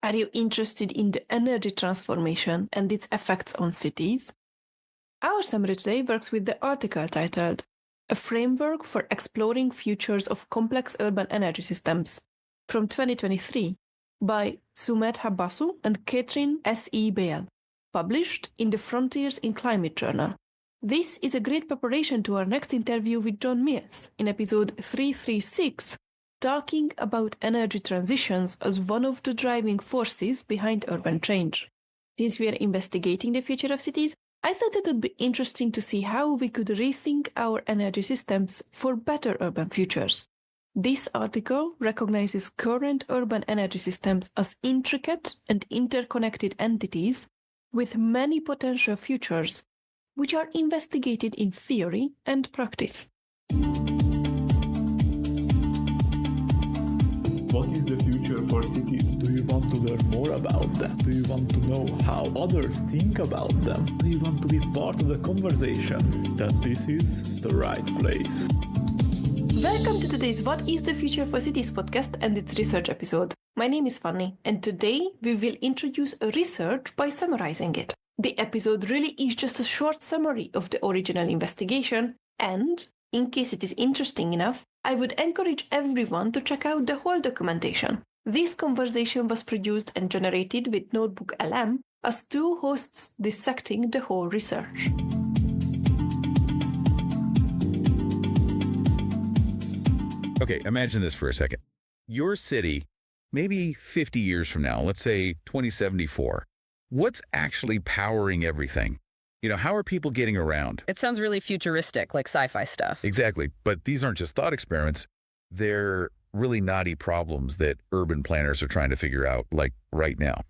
Are you interested in the energy transformation and its effects on cities? Our summary today works with the article titled A Framework for Exploring Futures of Complex Urban Energy Systems from 2023 by Sumedha Basu and Catherine S.E. Bale, published in the Frontiers in Climate journal. This is a great preparation to our next interview with John Mills in episode 336, talking about energy transitions as one of the driving forces behind urban change. Since we are investigating the future of cities, I thought it would be interesting to see how we could rethink our energy systems for better urban futures. This article recognizes current urban energy systems as intricate and interconnected entities with many potential futures, which are investigated in theory and practice. What is the future for cities? Do you want to learn more about them? Do you want to know how others think about them? Do you want to be part of the conversation? Then this is the right place. Welcome to today's What is the Future for Cities podcast and its research episode. My name is Fanny, and today we will introduce a research by summarizing it. The episode really is just a short summary of the original investigation, and, in case it is interesting enough, I would encourage everyone to check out the whole documentation. This conversation was produced and generated with Notebook LM as two hosts dissecting the whole research. Okay, imagine this for a second. Your city, maybe 50 years from now, let's say 2074, what's actually powering everything? How are people getting around? It sounds really futuristic, like sci-fi stuff. Exactly. But these aren't just thought experiments. They're really knotty problems that urban planners are trying to figure out, like right now.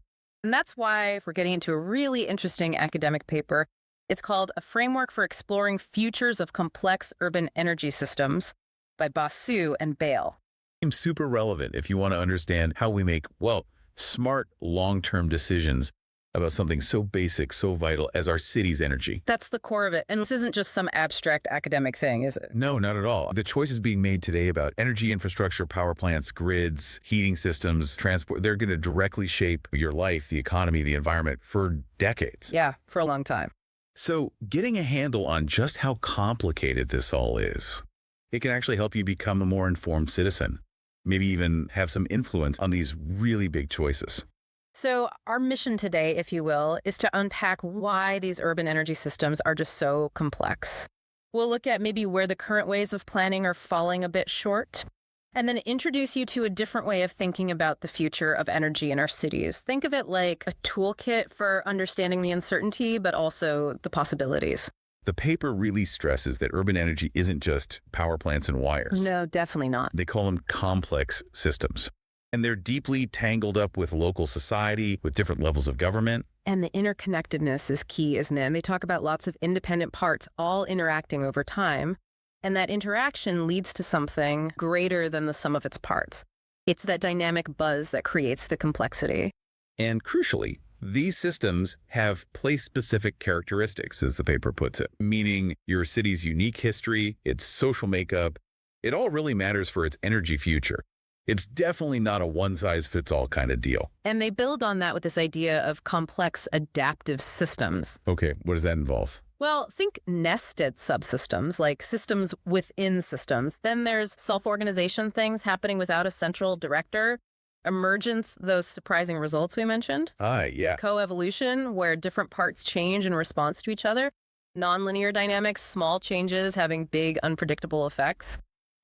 And that's why we're getting into a really interesting academic paper. It's called A Framework for Exploring Futures of Complex Urban Energy Systems by Basu and Bale. Seems super relevant if you want to understand how we make, smart long-term decisions about something so basic, so vital as our city's energy. That's the core of it. And this isn't just some abstract academic thing, is it? No, not at all. The choices being made today about energy infrastructure, power plants, grids, heating systems, transport, they're going to directly shape your life, the economy, the environment for decades. Yeah, for a long time. So getting a handle on just how complicated this all is, it can actually help you become a more informed citizen, maybe even have some influence on these really big choices. So our mission today, if you will, is to unpack why these urban energy systems are just so complex. We'll look at maybe where the current ways of planning are falling a bit short, and then introduce you to a different way of thinking about the future of energy in our cities. Think of it like a toolkit for understanding the uncertainty, but also the possibilities. The paper really stresses that urban energy isn't just power plants and wires. No, definitely not. They call them complex systems. And they're deeply tangled up with local society, with different levels of government. And the interconnectedness is key, isn't it? And they talk about lots of independent parts all interacting over time. And that interaction leads to something greater than the sum of its parts. It's that dynamic buzz that creates the complexity. And crucially, these systems have place-specific characteristics, as the paper puts it, meaning your city's unique history, its social makeup. It all really matters for its energy future. It's definitely not a one-size-fits-all kind of deal. And they build on that with this idea of complex adaptive systems. Okay, what does that involve? Well, think nested subsystems, like systems within systems. Then there's self-organization things happening without a central director. Emergence, those surprising results we mentioned. Yeah. Coevolution, where different parts change in response to each other. Nonlinear dynamics, small changes having big unpredictable effects.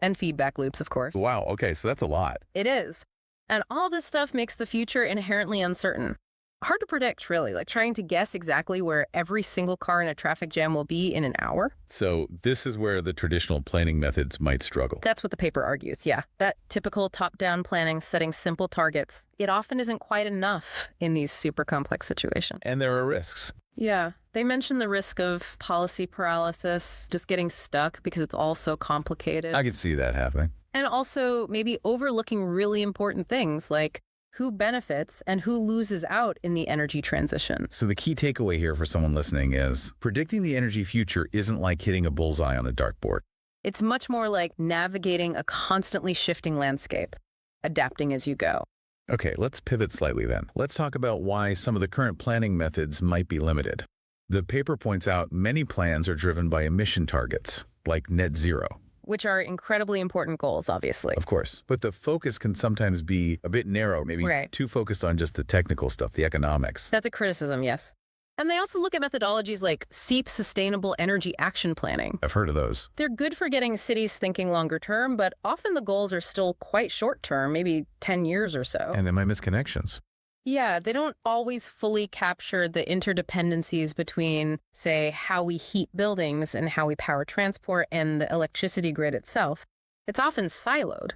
And feedback loops, of course. Wow, okay, so that's a lot. It is. And all this stuff makes the future inherently uncertain. Hard to predict, really, like trying to guess exactly where every single car in a traffic jam will be in an hour. So this is where the traditional planning methods might struggle. That's what the paper argues, yeah. That typical top-down planning, setting simple targets, it often isn't quite enough in these super complex situations. And there are risks. Yeah. They mention the risk of policy paralysis, just getting stuck because it's all so complicated. I could see that happening. And also maybe overlooking really important things like who benefits and who loses out in the energy transition. So the key takeaway here for someone listening is predicting the energy future isn't like hitting a bullseye on a dartboard. It's much more like navigating a constantly shifting landscape, adapting as you go. Okay, let's pivot slightly then. Let's talk about why some of the current planning methods might be limited. The paper points out many plans are driven by emission targets, like net zero. Which are incredibly important goals, obviously. Of course, but the focus can sometimes be a bit narrow, maybe too focused on just the technical stuff, the economics. That's a criticism, yes. And they also look at methodologies like SEEP, Sustainable Energy Action Planning. I've heard of those. They're good for getting cities thinking longer term, but often the goals are still quite short term, maybe 10 years or so. And they might miss connections. Yeah, they don't always fully capture the interdependencies between, say, how we heat buildings and how we power transport and the electricity grid itself. It's often siloed.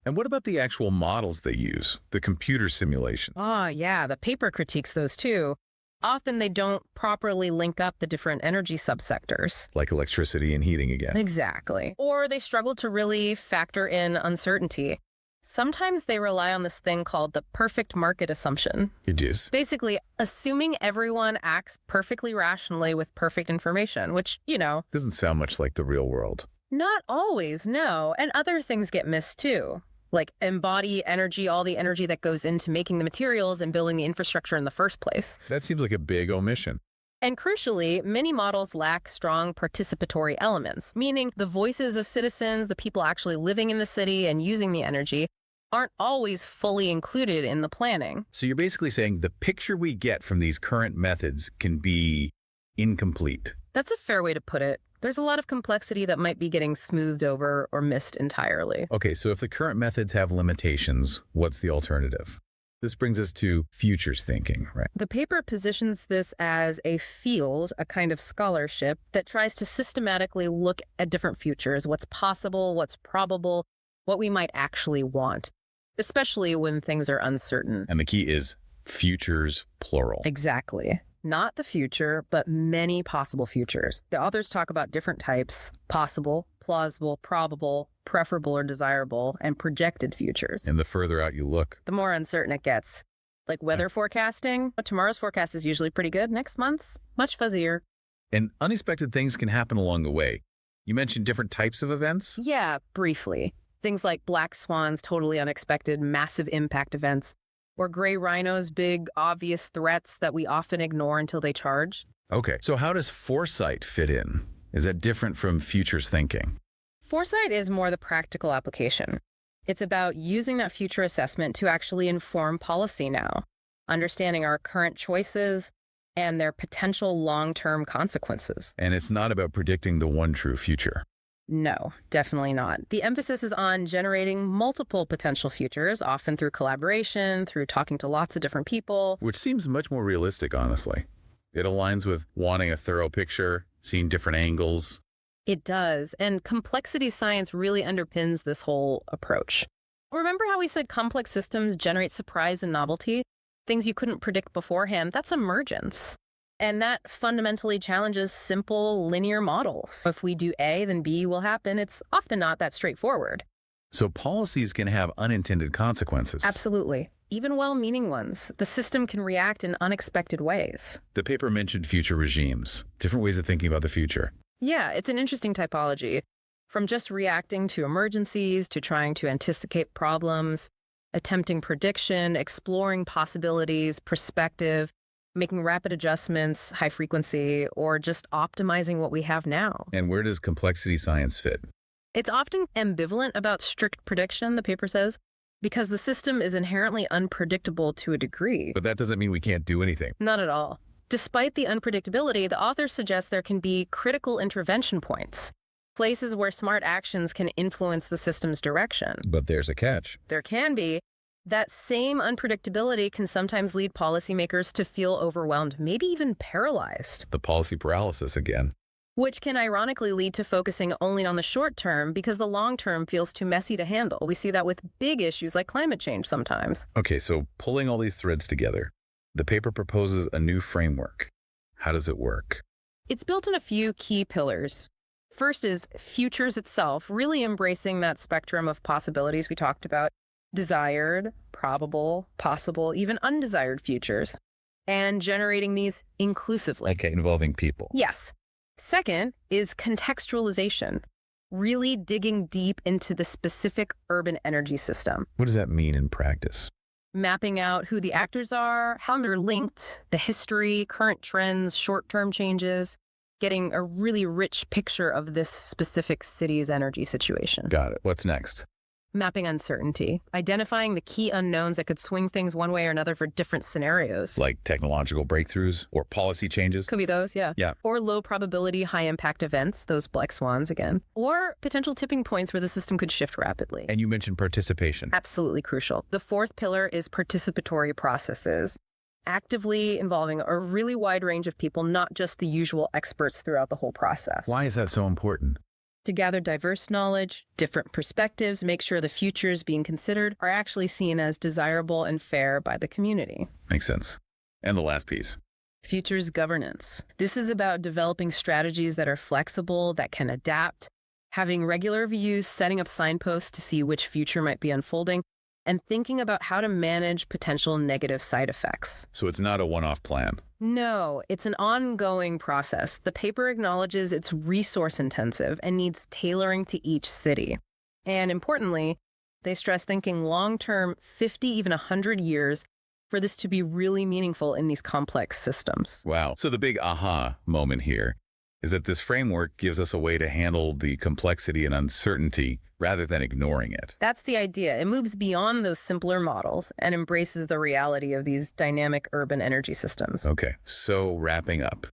And what about the actual models they use, the computer simulation? Oh, yeah, the paper critiques those too. Often they don't properly link up the different energy subsectors. Like electricity and heating again. Exactly. Or they struggle to really factor in uncertainty. Sometimes they rely on this thing called the perfect market assumption. It is. Basically, assuming everyone acts perfectly rationally with perfect information, which, Doesn't sound much like the real world. Not always, no. And other things get missed too. Like embody energy, all the energy that goes into making the materials and building the infrastructure in the first place. That seems like a big omission. And crucially, many models lack strong participatory elements, meaning the voices of citizens, the people actually living in the city and using the energy, aren't always fully included in the planning. So you're basically saying the picture we get from these current methods can be incomplete. That's a fair way to put it. There's a lot of complexity that might be getting smoothed over or missed entirely. Okay, so if the current methods have limitations, what's the alternative? This brings us to futures thinking, right? The paper positions this as a field, a kind of scholarship that tries to systematically look at different futures, what's possible, what's probable, what we might actually want, especially when things are uncertain. And the key is futures, plural. Exactly. Not the future, but many possible futures. The authors talk about different types: possible, plausible, probable, preferable or desirable, and projected futures. And the further out you look, the more uncertain it gets. Like weather forecasting, tomorrow's forecast is usually pretty good. Next month's much fuzzier. And unexpected things can happen along the way. You mentioned different types of events? Yeah, briefly. Things like black swans, totally unexpected, massive impact events. Or gray rhinos, big, obvious threats that we often ignore until they charge. Okay, so how does foresight fit in? Is that different from futures thinking? Foresight is more the practical application. It's about using that future assessment to actually inform policy now, understanding our current choices and their potential long-term consequences. And it's not about predicting the one true future. No, definitely not. The emphasis is on generating multiple potential futures, often through collaboration, through talking to lots of different people. Which seems much more realistic, honestly. It aligns with wanting a thorough picture, seeing different angles. It does, and complexity science really underpins this whole approach. Remember how we said complex systems generate surprise and novelty? Things you couldn't predict beforehand, that's emergence. And that fundamentally challenges simple linear models. If we do A, then B will happen. It's often not that straightforward. So policies can have unintended consequences. Absolutely. Even well-meaning ones. The system can react in unexpected ways. The paper mentioned future regimes, different ways of thinking about the future. Yeah, it's an interesting typology. From just reacting to emergencies to trying to anticipate problems, attempting prediction, exploring possibilities, perspective, making rapid adjustments, high frequency, or just optimizing what we have now. And where does complexity science fit? It's often ambivalent about strict prediction, the paper says, because the system is inherently unpredictable to a degree. But that doesn't mean we can't do anything. Not at all. Despite the unpredictability, the authors suggest there can be critical intervention points, places where smart actions can influence the system's direction. But there's a catch. There can be. That same unpredictability can sometimes lead policymakers to feel overwhelmed, maybe even paralyzed. The policy paralysis again. Which can ironically lead to focusing only on the short term because the long term feels too messy to handle. We see that with big issues like climate change sometimes. Okay, so pulling all these threads together, the paper proposes a new framework. How does it work? It's built on a few key pillars. First is futures itself, really embracing that spectrum of possibilities we talked about. Desired, probable, possible, even undesired futures, and generating these inclusively. Okay, involving people. Yes. Second is contextualization, really digging deep into the specific urban energy system. What does that mean in practice? mapping out who the actors are, how they're linked, the history, current trends, short-term changes, getting a really rich picture of this specific city's energy situation. Got it. What's next? Mapping uncertainty, identifying the key unknowns that could swing things one way or another for different scenarios. Like technological breakthroughs or policy changes? Could be those, yeah. Yeah. Or low probability, high impact events, those black swans again. Or potential tipping points where the system could shift rapidly. And you mentioned participation. Absolutely crucial. The fourth pillar is participatory processes, actively involving a really wide range of people, not just the usual experts throughout the whole process. Why is that so important? To gather diverse knowledge, different perspectives, make sure the futures being considered are actually seen as desirable and fair by the community. Makes sense. And the last piece. Futures governance. This is about developing strategies that are flexible, that can adapt, having regular reviews, setting up signposts to see which future might be unfolding, and thinking about how to manage potential negative side effects. So it's not a one-off plan. No, it's an ongoing process. The paper acknowledges it's resource intensive and needs tailoring to each city. And importantly, they stress thinking long-term, 50, even 100 years, for this to be really meaningful in these complex systems. Wow. So the big aha moment here is that this framework gives us a way to handle the complexity and uncertainty rather than ignoring it. That's the idea. It moves beyond those simpler models and embraces the reality of these dynamic urban energy systems. Okay, so wrapping up,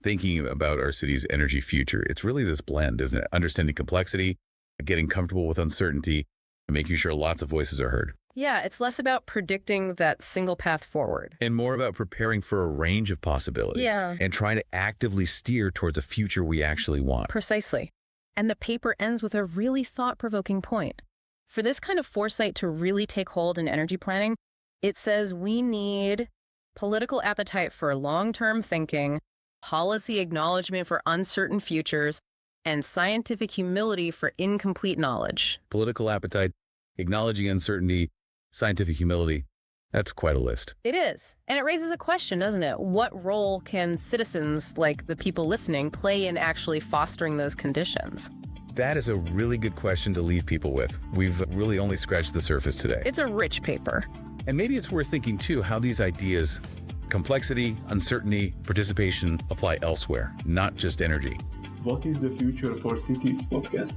thinking about our city's energy future, it's really this blend, isn't it? Understanding complexity, getting comfortable with uncertainty, and making sure lots of voices are heard. Yeah, it's less about predicting that single path forward. And more about preparing for a range of possibilities. Yeah. And trying to actively steer towards a future we actually want. Precisely. And the paper ends with a really thought-provoking point. For this kind of foresight to really take hold in energy planning, it says we need political appetite for long-term thinking, policy acknowledgement for uncertain futures, and scientific humility for incomplete knowledge. Political appetite, acknowledging uncertainty, scientific humility. That's quite a list. It is. And it raises a question, doesn't it? What role can citizens, like the people listening, play in actually fostering those conditions? That is a really good question to leave people with. We've really only scratched the surface today. It's a rich paper. And maybe it's worth thinking, too, how these ideas, complexity, uncertainty, participation, apply elsewhere, not just energy. What is the Future for Cities podcast?